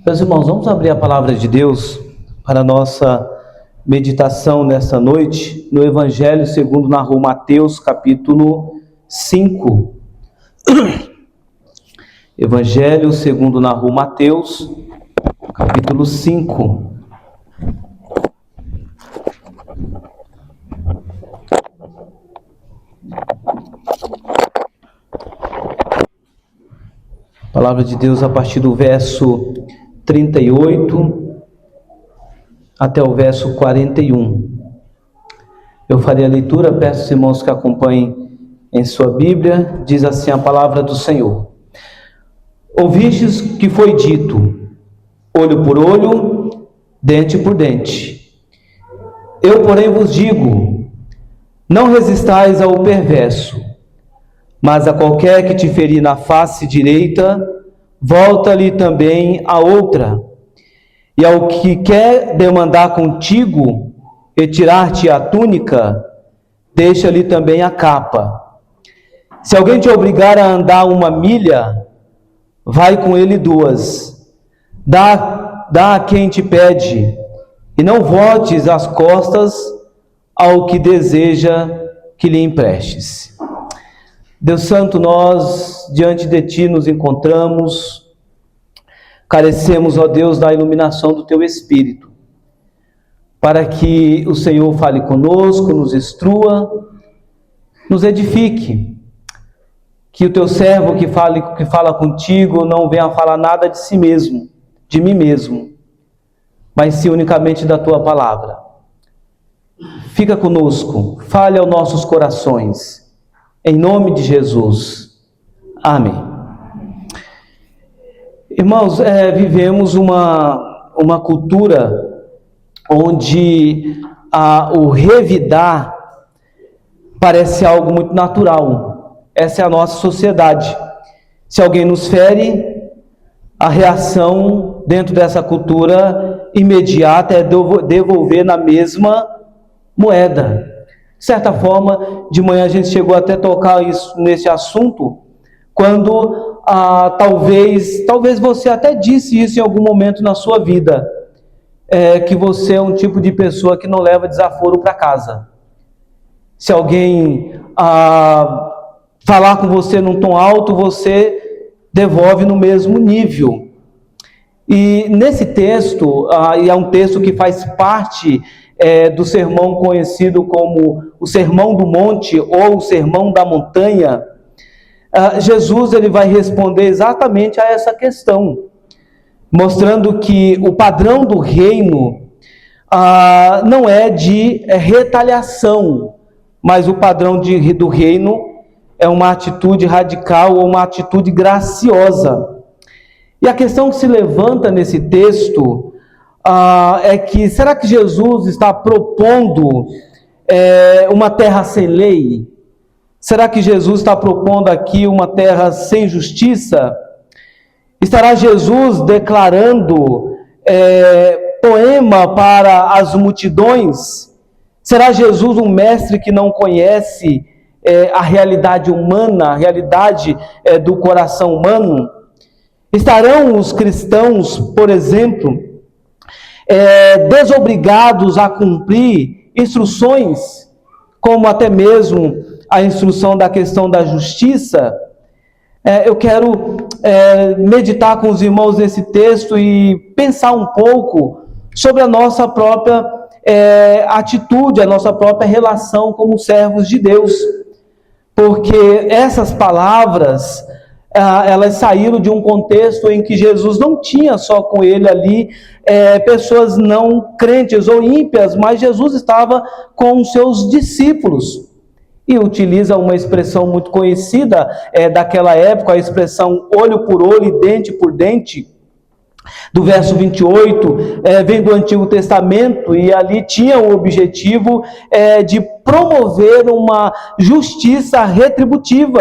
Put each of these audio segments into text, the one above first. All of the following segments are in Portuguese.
Meus irmãos, vamos abrir a palavra de Deus para a nossa meditação nesta noite, no Evangelho segundo narrou Mateus, capítulo 5. Evangelho segundo narrou Mateus, capítulo 5. A palavra de Deus a partir do verso 38 até o verso 41. Eu farei a leitura, peço aos irmãos que acompanhem em sua Bíblia. Diz assim a palavra do Senhor: Ouvistes que foi dito, olho por olho, dente por dente. Eu, porém, vos digo, não resistais ao perverso, mas a qualquer que te ferir na face direita, volta-lhe também a outra. E ao que quer demandar contigo, retirar-te a túnica, deixa-lhe também a capa. Se alguém te obrigar a andar 1 milha, vai com ele 2. Dá a quem te pede, e não voltes as costas ao que deseja que lhe emprestes. Deus Santo, nós diante de Ti nos encontramos, carecemos, ó Deus, da iluminação do Teu Espírito, para que o Senhor fale conosco, nos instrua, nos edifique, que o Teu servo que fala contigo não venha falar nada de si mesmo, de mim mesmo, mas sim unicamente da Tua palavra. Fica conosco, fale aos nossos corações, em nome de Jesus. Amém. Irmãos, vivemos uma cultura onde o revidar parece algo muito natural. Essa é a nossa sociedade. Se alguém nos fere, a reação dentro dessa cultura imediata é devolver na mesma moeda. De certa forma, de manhã a gente chegou até a tocar nesse assunto, quando talvez você até disse isso em algum momento na sua vida, que você é um tipo de pessoa que não leva desaforo para casa. Se alguém falar com você num tom alto, você devolve no mesmo nível. E nesse texto, e é um texto que faz parte do sermão conhecido como o Sermão do Monte ou o Sermão da Montanha, Jesus ele vai responder exatamente a essa questão, mostrando que o padrão do reino não é de retaliação, mas o padrão do reino é uma atitude radical ou uma atitude graciosa. E a questão que se levanta nesse texto é que, será que Jesus está propondo uma terra sem lei? Será que Jesus está propondo aqui uma terra sem justiça? Estará Jesus declarando poema para as multidões? Será Jesus um mestre que não conhece a realidade humana, a realidade do coração humano? Estarão os cristãos, por exemplo, desobrigados a cumprir instruções, como até mesmo a instrução da questão da justiça? Eu quero meditar com os irmãos nesse texto e pensar um pouco sobre a nossa própria atitude, a nossa própria relação como servos de Deus, porque essas palavras elas saíram de um contexto em que Jesus não tinha só com ele ali pessoas não crentes ou ímpias, mas Jesus estava com os seus discípulos. E utiliza uma expressão muito conhecida daquela época, a expressão olho por olho e dente por dente. Do verso 28, vem do Antigo Testamento, e ali tinha o objetivo de promover uma justiça retributiva,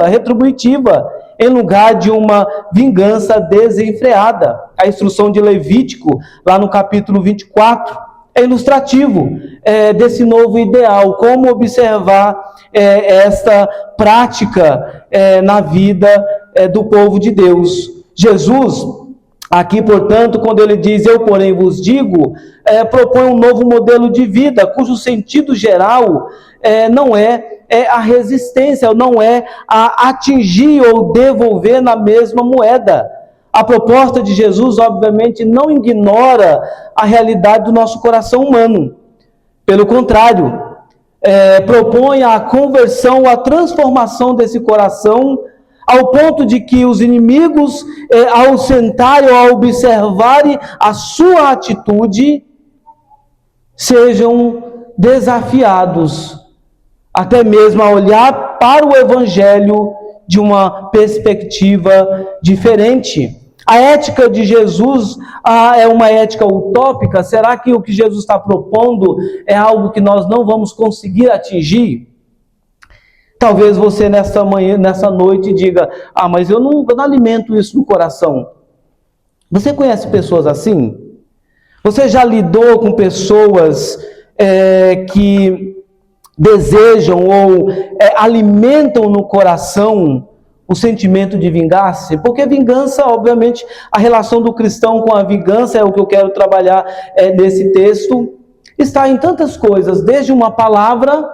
em lugar de uma vingança desenfreada. A instrução de Levítico, lá no capítulo 24, é ilustrativo desse novo ideal, como observar esta prática na vida do povo de Deus. Jesus, Aqui, portanto, quando ele diz, eu porém vos digo, propõe um novo modelo de vida, cujo sentido geral não é a resistência, não é a atingir ou devolver na mesma moeda. A proposta de Jesus, obviamente, não ignora a realidade do nosso coração humano. Pelo contrário, propõe a conversão, a transformação desse coração, ao ponto de que os inimigos, ao sentarem ou ao observarem a sua atitude, sejam desafiados até mesmo a olhar para o Evangelho de uma perspectiva diferente. A ética de Jesus é uma ética utópica? Será que o que Jesus está propondo é algo que nós não vamos conseguir atingir? Talvez você nessa noite diga, mas eu não alimento isso no coração. Você conhece pessoas assim? Você já lidou com pessoas que desejam ou alimentam no coração o sentimento de vingança? Porque vingança, obviamente, a relação do cristão com a vingança, é o que eu quero trabalhar nesse texto, está em tantas coisas, desde uma palavra.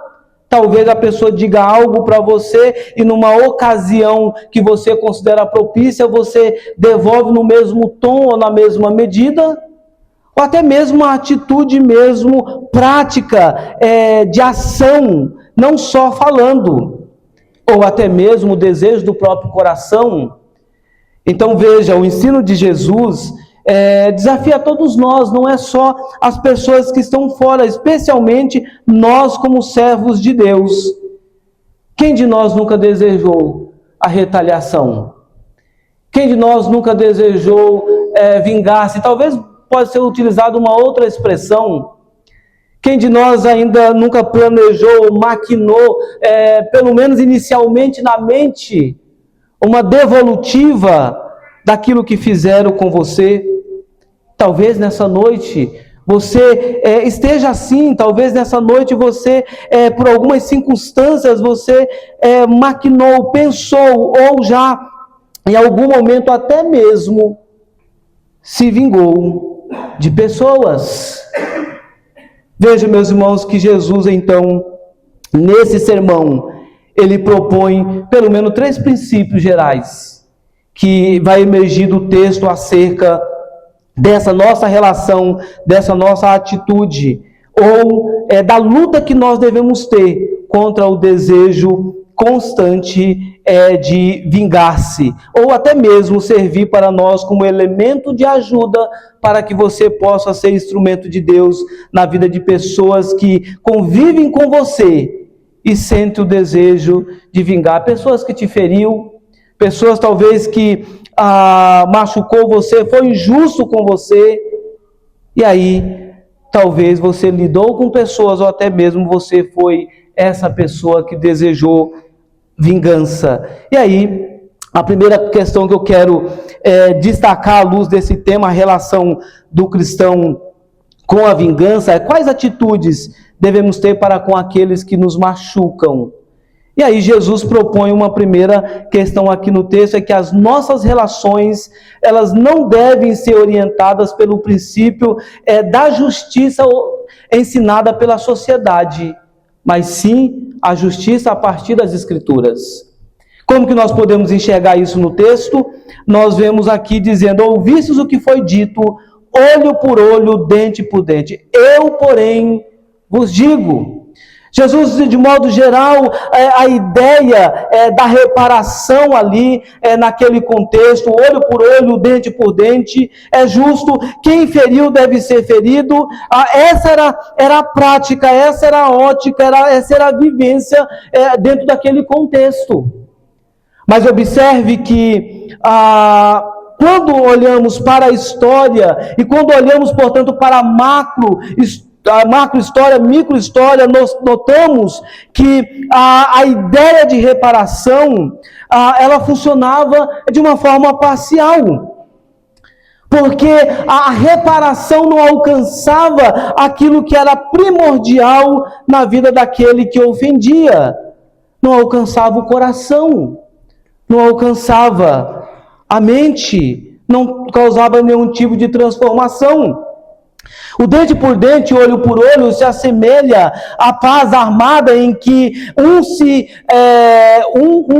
Talvez a pessoa diga algo para você e numa ocasião que você considera propícia, você devolve no mesmo tom ou na mesma medida, ou até mesmo a atitude mesmo prática de ação, não só falando, ou até mesmo o desejo do próprio coração. Então veja, o ensino de Jesus desafia todos nós, não é só as pessoas que estão fora, especialmente nós como servos de Deus. Quem de nós nunca desejou a retaliação? Quem de nós nunca desejou vingar-se? Talvez pode ser utilizada uma outra expressão. Quem de nós ainda nunca planejou, maquinou, pelo menos inicialmente na mente, uma devolutiva daquilo que fizeram com você? Talvez nessa noite você esteja assim, talvez nessa noite você, por algumas circunstâncias, você maquinou, pensou, ou já em algum momento até mesmo se vingou de pessoas. Veja, meus irmãos, que Jesus, então, nesse sermão, ele propõe pelo menos 3 princípios gerais que vai emergir do texto acerca dessa nossa relação, dessa nossa atitude, ou da luta que nós devemos ter contra o desejo constante de vingar-se, ou até mesmo servir para nós como elemento de ajuda para que você possa ser instrumento de Deus na vida de pessoas que convivem com você e sentem o desejo de vingar, pessoas que te feriu, pessoas talvez que machucou você, foi injusto com você, e aí talvez você lidou com pessoas, ou até mesmo você foi essa pessoa que desejou vingança. E aí, a primeira questão que eu quero destacar à luz desse tema, a relação do cristão com a vingança, é quais atitudes devemos ter para com aqueles que nos machucam. E aí Jesus propõe uma primeira questão aqui no texto, é que as nossas relações, elas não devem ser orientadas pelo princípio da justiça ensinada pela sociedade, mas sim a justiça a partir das Escrituras. Como que nós podemos enxergar isso no texto? Nós vemos aqui dizendo, ouvistes o que foi dito, olho por olho, dente por dente. Eu, porém, vos digo. Jesus, de modo geral, a ideia da reparação ali, naquele contexto, olho por olho, dente por dente, é justo, quem feriu deve ser ferido. Essa era a prática, essa era a ótica, essa era a vivência dentro daquele contexto. Mas observe que quando olhamos para a história, e quando olhamos, portanto, para a macrohistória, microhistória, nós notamos que a ideia de reparação, ela funcionava de uma forma parcial. Porque a reparação não alcançava aquilo que era primordial na vida daquele que ofendia. Não alcançava o coração, não alcançava a mente, não causava nenhum tipo de transformação. O dente por dente, olho por olho, se assemelha à paz armada em que um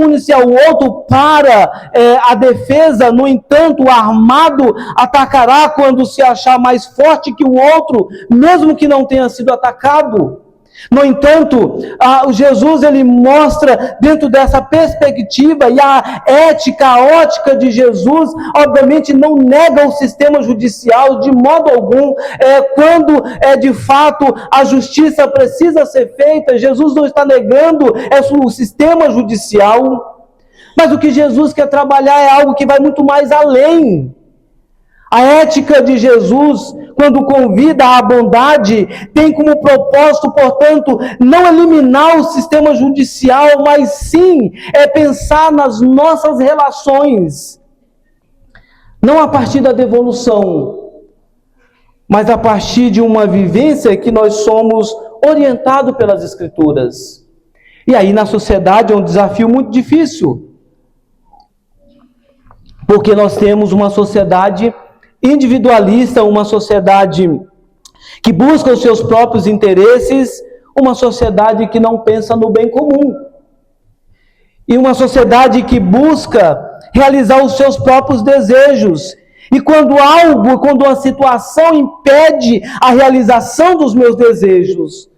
une-se ao outro para a defesa. No entanto, o armado atacará quando se achar mais forte que o outro, mesmo que não tenha sido atacado. No entanto, Jesus ele mostra dentro dessa perspectiva, e a ética, a ótica de Jesus, obviamente não nega o sistema judicial de modo algum. Quando de fato a justiça precisa ser feita, Jesus não está negando o sistema judicial, mas o que Jesus quer trabalhar é algo que vai muito mais além. A ética de Jesus, quando convida à bondade, tem como propósito, portanto, não eliminar o sistema judicial, mas sim pensar nas nossas relações. Não a partir da devolução, mas a partir de uma vivência que nós somos orientados pelas Escrituras. E aí na sociedade é um desafio muito difícil, porque nós temos uma sociedade individualista, uma sociedade que busca os seus próprios interesses, uma sociedade que não pensa no bem comum, e uma sociedade que busca realizar os seus próprios desejos. E quando a situação impede a realização dos meus desejos,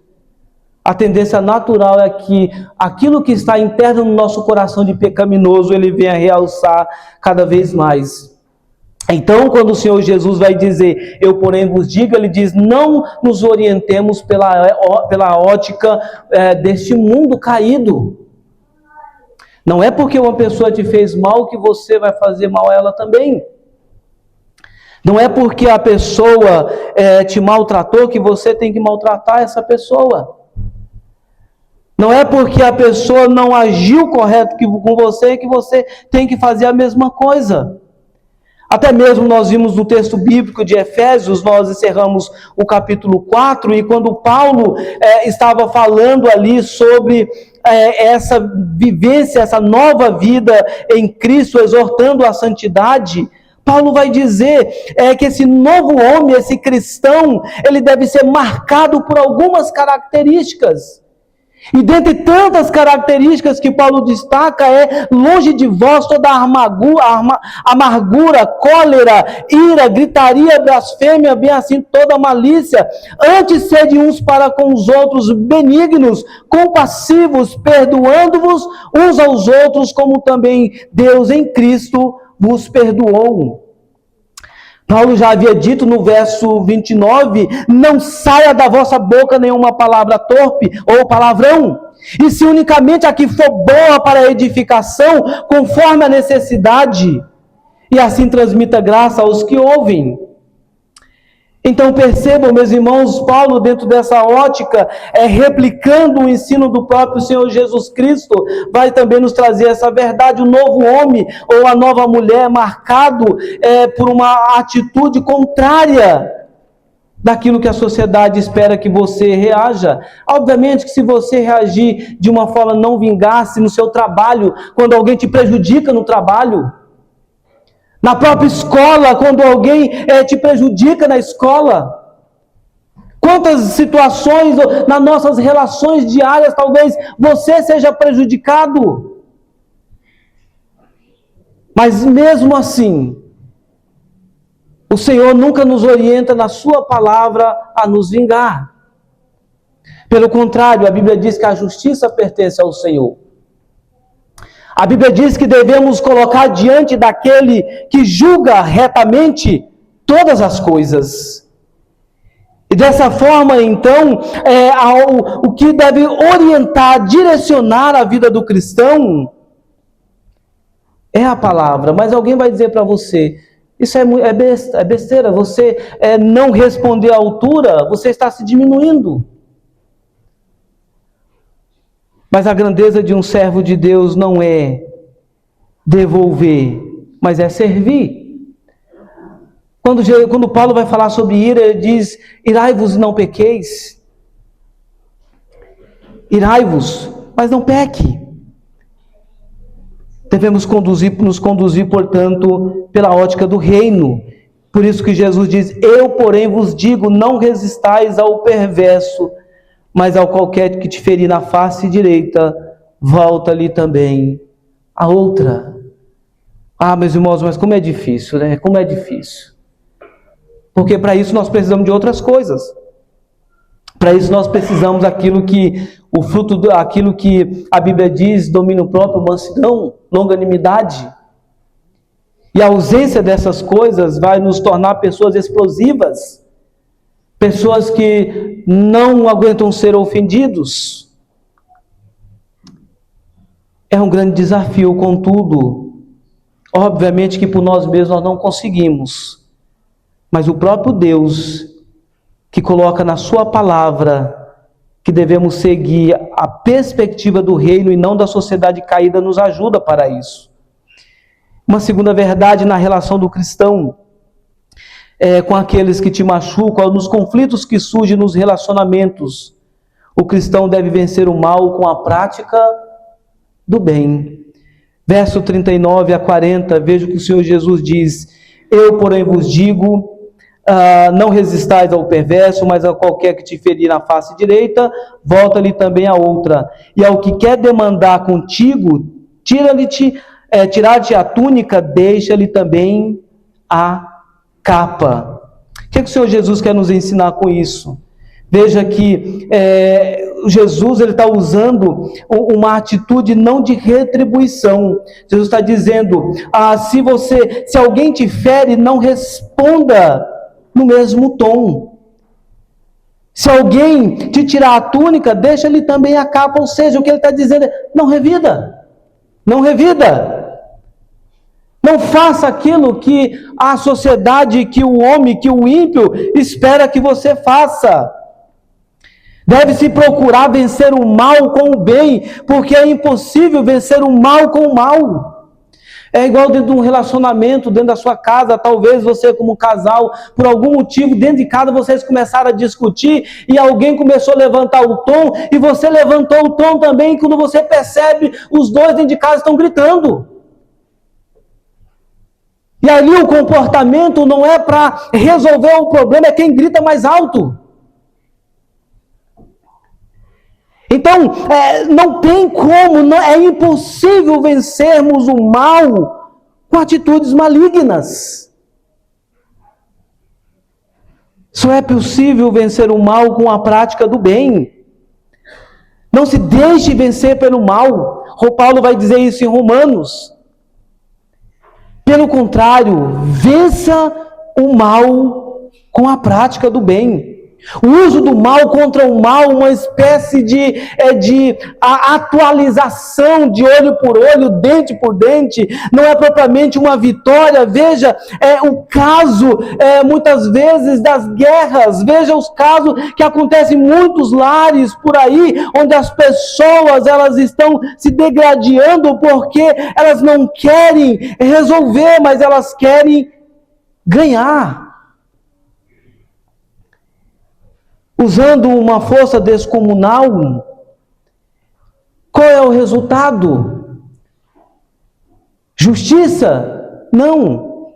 a tendência natural é que aquilo que está interno no nosso coração de pecaminoso, ele venha realçar cada vez mais. Então, quando o Senhor Jesus vai dizer, eu porém vos digo, ele diz, não nos orientemos pela ótica deste mundo caído. Não é porque uma pessoa te fez mal que você vai fazer mal a ela também. Não é porque a pessoa te maltratou que você tem que maltratar essa pessoa. Não é porque a pessoa não agiu correto com você que você tem que fazer a mesma coisa. Até mesmo nós vimos no texto bíblico de Efésios, nós encerramos o capítulo 4, e quando Paulo estava falando ali sobre essa vivência, essa nova vida em Cristo, exortando a santidade, Paulo vai dizer que esse novo homem, esse cristão, ele deve ser marcado por algumas características. E dentre tantas características que Paulo destaca longe de vós toda amargura, cólera, ira, gritaria, blasfêmia, bem assim toda malícia. Antes sede uns para com os outros benignos, compassivos, perdoando-vos uns aos outros, como também Deus em Cristo vos perdoou. Paulo já havia dito no verso 29, não saia da vossa boca nenhuma palavra torpe ou palavrão, e se unicamente a que for boa para a edificação, conforme a necessidade, e assim transmita graça aos que ouvem. Então percebam, meus irmãos, Paulo dentro dessa ótica, replicando o ensino do próprio Senhor Jesus Cristo, vai também nos trazer essa verdade, o novo homem ou a nova mulher marcado por uma atitude contrária daquilo que a sociedade espera que você reaja. Obviamente que se você reagir de uma forma não vingar-se no seu trabalho, quando alguém te prejudica no trabalho, na própria escola, quando alguém te prejudica na escola. Quantas situações nas nossas relações diárias talvez você seja prejudicado. Mas mesmo assim, o Senhor nunca nos orienta na sua palavra a nos vingar. Pelo contrário, a Bíblia diz que a justiça pertence ao Senhor. A Bíblia diz que devemos colocar diante daquele que julga retamente todas as coisas. E dessa forma, então, o que deve orientar, direcionar a vida do cristão é a palavra. Mas alguém vai dizer para você, isso é besteira, você não responder à altura, você está se diminuindo. Mas a grandeza de um servo de Deus não é devolver, mas é servir. Quando Paulo vai falar sobre ira, ele diz, irai-vos e não pequeis. Irai-vos, mas não peque. Devemos nos conduzir, portanto, pela ótica do reino. Por isso que Jesus diz: eu, porém, vos digo, não resistais ao perverso, mas ao qualquer que te ferir na face direita, volta-lhe também a outra. Ah, meus irmãos, mas como é difícil, né? Como é difícil. Porque para isso nós precisamos de outras coisas. Para isso nós precisamos aquilo que aquilo que a Bíblia diz, domínio próprio, mansidão, longanimidade. E a ausência dessas coisas vai nos tornar pessoas explosivas, pessoas que não aguentam ser ofendidos. É um grande desafio, contudo, obviamente que por nós mesmos nós não conseguimos, mas o próprio Deus, que coloca na sua palavra que devemos seguir a perspectiva do reino e não da sociedade caída, nos ajuda para isso. Uma segunda verdade na relação do cristão com aqueles que te machucam, nos conflitos que surgem nos relacionamentos. O cristão deve vencer o mal com a prática do bem. Verso 39 a 40, veja o que o Senhor Jesus diz: eu, porém, vos digo, não resistais ao perverso, mas a qualquer que te ferir na face direita, volta-lhe também a outra. E ao que quer demandar contigo, tirar-te a túnica, deixa-lhe também a capa. O que o Senhor Jesus quer nos ensinar com isso? Veja que Jesus está usando uma atitude não de retribuição. Jesus está dizendo: se alguém te fere, não responda no mesmo tom. Se alguém te tirar a túnica, deixa-lhe também a capa. Ou seja, o que ele está dizendo é: não revida. Não revida. Não faça aquilo que a sociedade, que o homem, que o ímpio espera que você faça. Deve-se procurar vencer o mal com o bem, porque é impossível vencer o mal com o mal. É igual dentro de um relacionamento, dentro da sua casa. Talvez você, como casal, por algum motivo, dentro de casa, vocês começaram a discutir e alguém começou a levantar o tom, e você levantou o tom também. Quando você percebe, os dois dentro de casa estão gritando. E ali o comportamento não é para resolver o problema, é quem grita mais alto. Então, não tem como, é impossível vencermos o mal com atitudes malignas. Só é possível vencer o mal com a prática do bem. Não se deixe vencer pelo mal. O Paulo vai dizer isso em Romanos. Pelo contrário, vença o mal com a prática do bem. O uso do mal contra o mal, uma espécie de atualização de olho por olho, dente por dente, não é propriamente uma vitória. Veja o caso, muitas vezes, das guerras. Veja os casos que acontecem em muitos lares por aí, onde as pessoas elas estão se degradando porque elas não querem resolver, mas elas querem ganhar. Usando uma força descomunal. Qual é o resultado? Justiça? Não.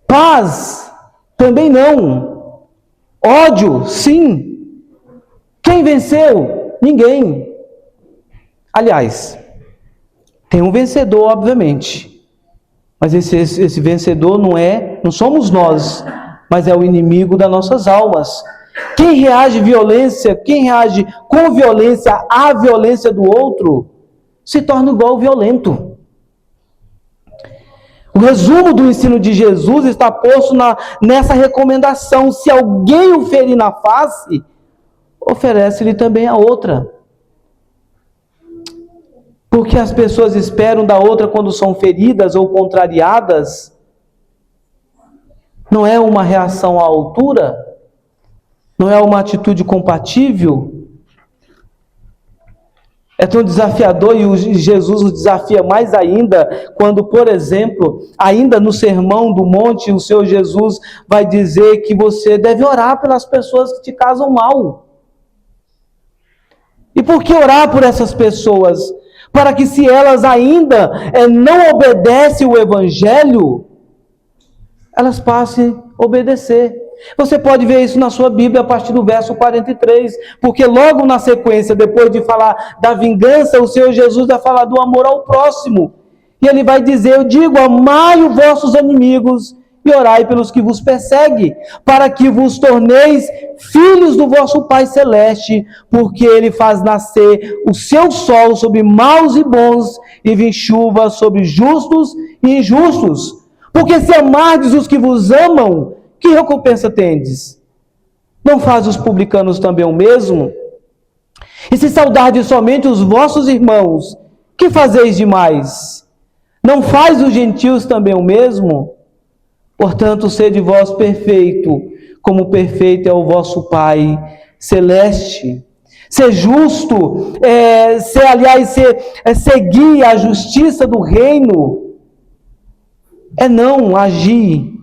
Paz? Também não. Ódio? Sim. Quem venceu? Ninguém. Aliás, tem um vencedor, obviamente. Mas esse vencedor não somos nós, mas é o inimigo das nossas almas. Quem reage com violência à violência do outro, se torna igual ao violento. O resumo do ensino de Jesus está posto nessa recomendação: se alguém o ferir na face, oferece-lhe também a outra. Porque as pessoas esperam da outra quando são feridas ou contrariadas, não é uma reação à altura? Não é uma atitude compatível? É tão desafiador, e Jesus o desafia mais ainda, quando, por exemplo, ainda no Sermão do Monte, o Senhor Jesus vai dizer que você deve orar pelas pessoas que te causam mal. E por que orar por essas pessoas? para que, se elas ainda não obedecem o Evangelho, elas passem a obedecer. Você pode ver isso na sua Bíblia a partir do verso 43, porque logo na sequência, depois de falar da vingança, o Senhor Jesus vai falar do amor ao próximo. E ele vai dizer: eu digo, amai os vossos inimigos e orai pelos que vos perseguem, para que vos torneis filhos do vosso Pai Celeste, porque Ele faz nascer o seu sol sobre maus e bons, e vem chuva sobre justos e injustos. Porque se amardes os que vos amam, que recompensa tendes? Não faz os publicanos também o mesmo? E se saudardes somente os vossos irmãos, que fazeis demais? Não faz os gentios também o mesmo? Portanto, sede vós perfeito, como perfeito é o vosso Pai Celeste. Ser justo, seguir a justiça do reino, é não agir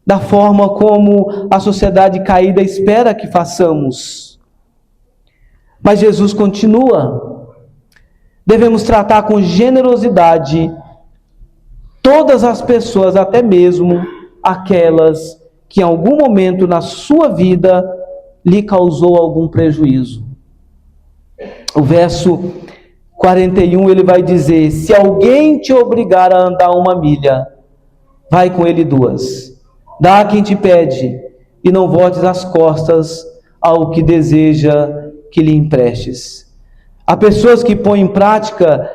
da forma como a sociedade caída espera que façamos. Mas Jesus continua: devemos tratar com generosidade todas as pessoas, até mesmo aquelas que em algum momento na sua vida lhe causou algum prejuízo. O verso 41 ele vai dizer: se alguém te obrigar a andar 1 milha, vai com ele 2. Dá a quem te pede, e não voltes as costas ao que deseja que lhe emprestes. Há pessoas que põem em prática,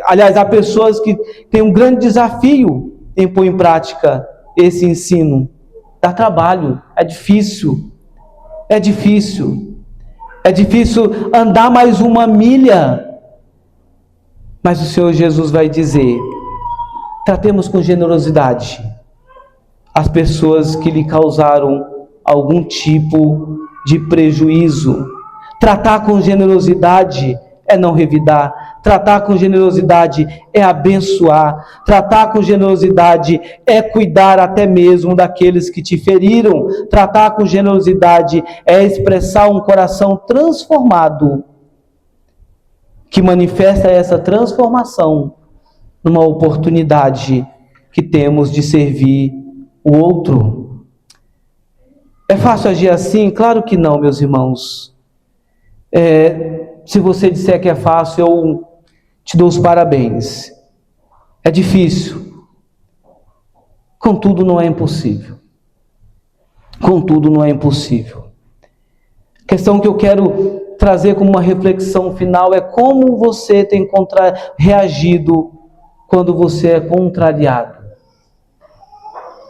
há pessoas que têm um grande desafio em pôr em prática esse ensino. Dá trabalho, é difícil andar mais 1 milha. Mas o Senhor Jesus vai dizer: tratemos com generosidade as pessoas que lhe causaram algum tipo de prejuízo. Tratar com generosidade é não revidar. Tratar com generosidade é abençoar. Tratar com generosidade é cuidar até mesmo daqueles que te feriram. Tratar com generosidade é expressar um coração transformado, que manifesta essa transformação numa oportunidade que temos de servir o outro. É fácil agir assim? Claro que não, meus irmãos. Se você disser que é fácil, eu te dou os parabéns. É difícil. Contudo, não é impossível. A questão que eu quero trazer como uma reflexão final é como você tem reagido quando você é contrariado.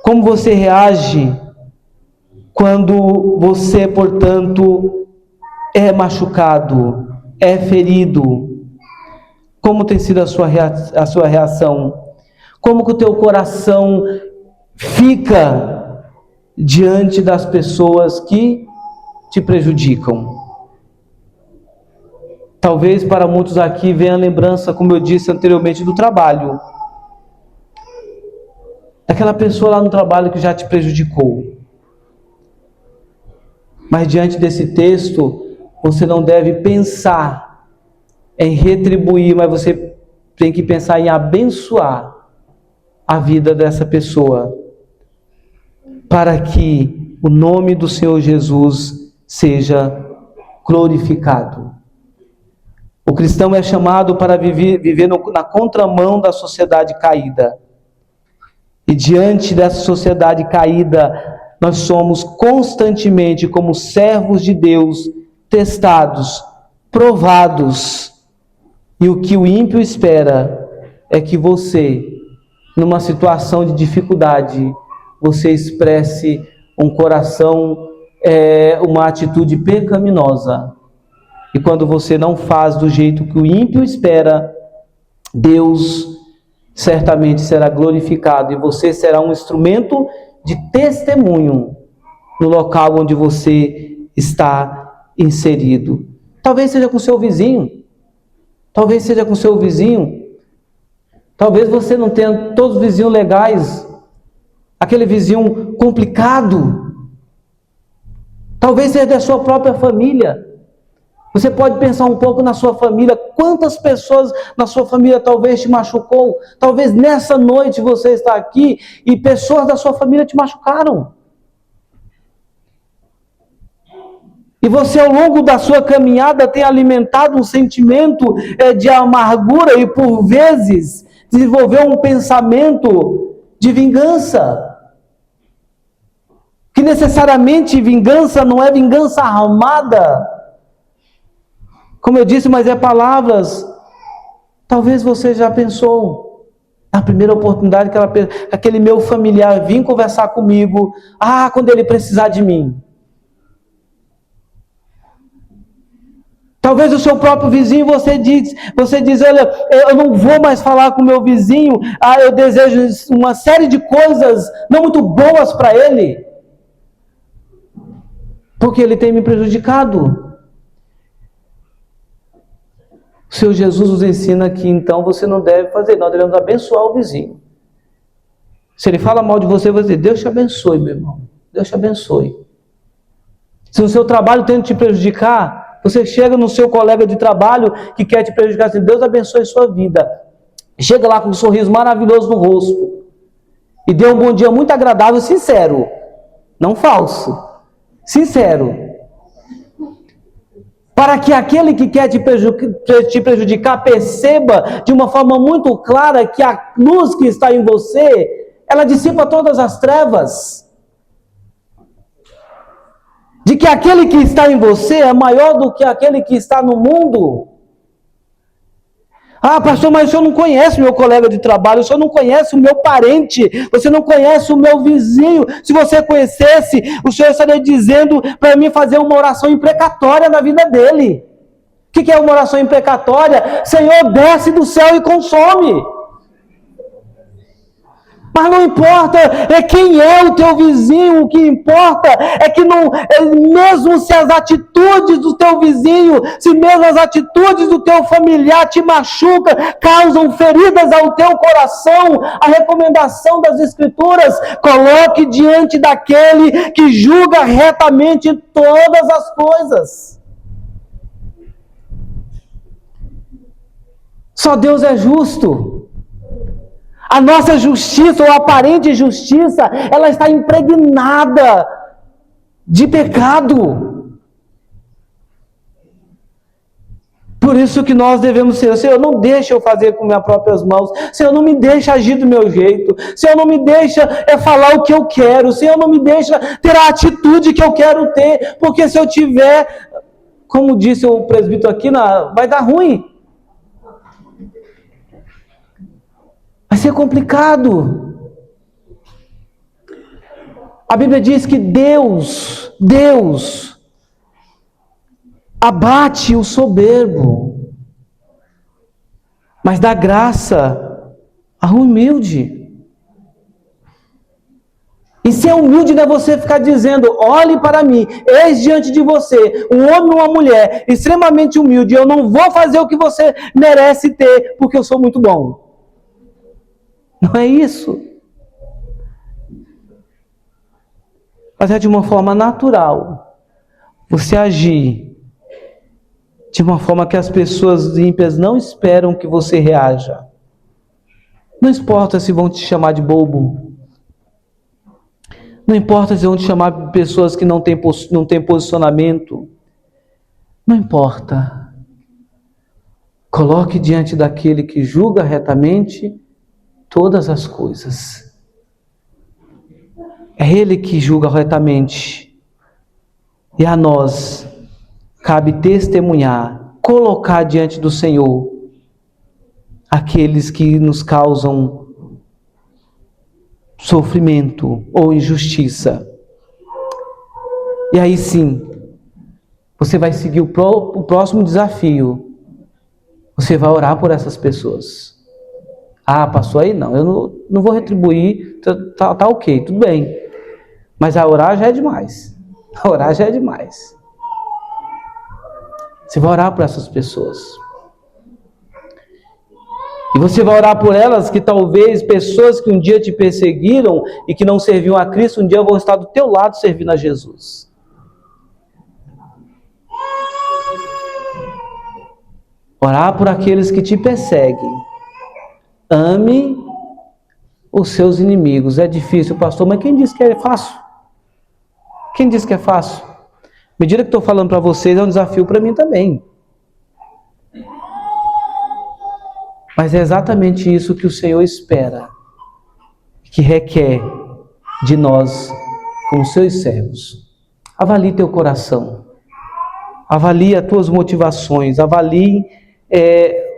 Como você reage quando você, portanto, é machucado, é ferido? Como tem sido a sua reação? Como que o teu coração fica diante das pessoas que te prejudicam? Talvez para muitos aqui venha a lembrança, como eu disse anteriormente, do trabalho. Daquela pessoa lá no trabalho que já te prejudicou. Mas diante desse texto, você não deve pensar em retribuir, mas você tem que pensar em abençoar a vida dessa pessoa, para que o nome do Senhor Jesus seja glorificado. O cristão é chamado para viver na contramão da sociedade caída. E diante dessa sociedade caída, nós somos constantemente, como servos de Deus, testados, provados. E o que o ímpio espera é que você, numa situação de dificuldade, você expresse um coração, uma atitude pecaminosa. E quando você não faz do jeito que o ímpio espera, Deus certamente será glorificado e você será um instrumento de testemunho no local onde você está inserido. Talvez seja com seu vizinho. Talvez você não tenha todos os vizinhos legais. Aquele vizinho complicado. Talvez seja da sua própria família. Você pode pensar um pouco na sua família, quantas pessoas na sua família talvez te machucou, talvez nessa noite você está aqui e pessoas da sua família te machucaram. E você ao longo da sua caminhada tem alimentado um sentimento de amargura e por vezes desenvolveu um pensamento de vingança. Que necessariamente vingança não é vingança armada. Como eu disse, mas é palavras. Talvez você já pensou, na primeira oportunidade que aquele meu familiar vir conversar comigo, quando ele precisar de mim. Talvez o seu próprio vizinho, você diz, olha, eu não vou mais falar com o meu vizinho, eu desejo uma série de coisas não muito boas para ele, porque ele tem me prejudicado. O Senhor Jesus nos ensina que então você não deve fazer, nós devemos abençoar o vizinho. Se ele fala mal de você, você dizer, Deus te abençoe, meu irmão, Deus te abençoe. Se no seu trabalho tenta te prejudicar, você chega no seu colega de trabalho que quer te prejudicar, assim, Deus abençoe sua vida. Chega lá com um sorriso maravilhoso no rosto e dê um bom dia muito agradável, sincero, não falso, sincero. Para que aquele que quer te prejudicar perceba de uma forma muito clara que a luz que está em você, ela dissipa todas as trevas. De que aquele que está em você é maior do que aquele que está no mundo. Pastor, mas o senhor não conhece o meu colega de trabalho, o senhor não conhece o meu parente, você não conhece o meu vizinho. Se você conhecesse, o senhor estaria dizendo para mim fazer uma oração imprecatória na vida dele. O que é uma oração imprecatória? Senhor, desce do céu e consome. Mas não importa quem é o teu vizinho, o que importa é que mesmo se as atitudes do teu vizinho, se mesmo as atitudes do teu familiar te machucam, causam feridas ao teu coração, a recomendação das Escrituras, coloque diante daquele que julga retamente todas as coisas. Só Deus é justo. A nossa justiça, ou aparente justiça, ela está impregnada de pecado. Por isso que nós devemos ser, Senhor, não deixa eu fazer com minhas próprias mãos, Senhor, não me deixa agir do meu jeito, Senhor, não me deixa falar o que eu quero, Senhor, não me deixa ter a atitude que eu quero ter, porque se eu tiver, como disse o presbítero aqui, vai dar ruim. Vai ser complicado. A Bíblia diz que Deus abate o soberbo, mas dá graça ao humilde. E ser humilde não é você ficar dizendo, olhe para mim, eis diante de você, um homem ou uma mulher extremamente humilde, eu não vou fazer o que você merece ter, porque eu sou muito bom. Não é isso. Mas é de uma forma natural. Você agir de uma forma que as pessoas ímpias não esperam que você reaja. Não importa se vão te chamar de bobo. Não importa se vão te chamar de pessoas que não têm posicionamento. Não importa. Coloque diante daquele que julga retamente todas as coisas. É Ele que julga retamente. E a nós cabe testemunhar, colocar diante do Senhor aqueles que nos causam sofrimento ou injustiça. E aí sim, você vai seguir o próximo desafio. Você vai orar por essas pessoas. Passou aí? Não, eu não vou retribuir, tá ok, tudo bem. Mas a orar já é demais. A orar já é demais. Você vai orar por essas pessoas. E você vai orar por elas que talvez pessoas que um dia te perseguiram e que não serviam a Cristo, um dia vão estar do teu lado servindo a Jesus. Orar por aqueles que te perseguem. Ame os seus inimigos. É difícil, pastor, mas quem disse que é fácil? Quem disse que é fácil? À medida que estou falando para vocês, é um desafio para mim também. Mas é exatamente isso que o Senhor espera, que requer de nós, como seus servos. Avalie teu coração. Avalie as tuas motivações. Avalie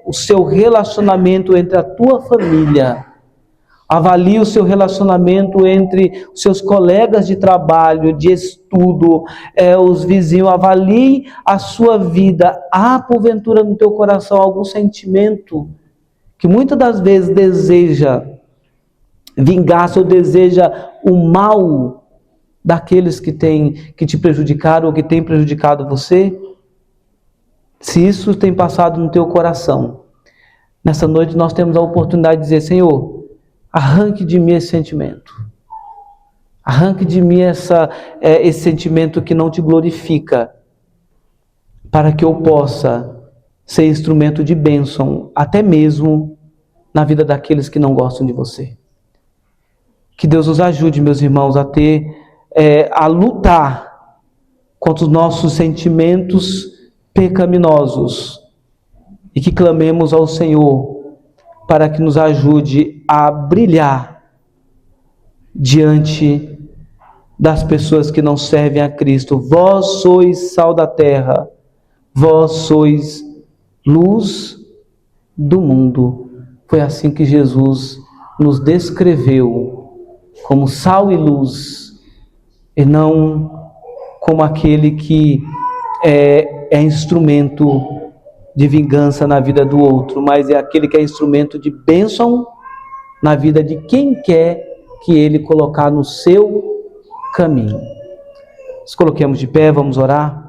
o seu relacionamento entre a tua família. Avalie o seu relacionamento entre os seus colegas de trabalho, de estudo, os vizinhos. Avalie a sua vida. Há, porventura, no teu coração algum sentimento que muitas das vezes deseja vingança ou deseja o mal daqueles que te prejudicaram ou que têm prejudicado você? Se isso tem passado no teu coração, nessa noite nós temos a oportunidade de dizer: Senhor, arranque de mim esse sentimento. Arranque de mim esse sentimento que não te glorifica, para que eu possa ser instrumento de bênção, até mesmo na vida daqueles que não gostam de você. Que Deus nos ajude, meus irmãos, a lutar contra os nossos sentimentos pecaminosos e que clamemos ao Senhor para que nos ajude a brilhar diante das pessoas que não servem a Cristo. Vós sois sal da terra, vós sois luz do mundo. Foi assim que Jesus nos descreveu, como sal e luz, e não como aquele que é instrumento de vingança na vida do outro, mas é aquele que é instrumento de bênção na vida de quem quer que ele colocar no seu caminho. Nos coloquemos de pé, vamos orar.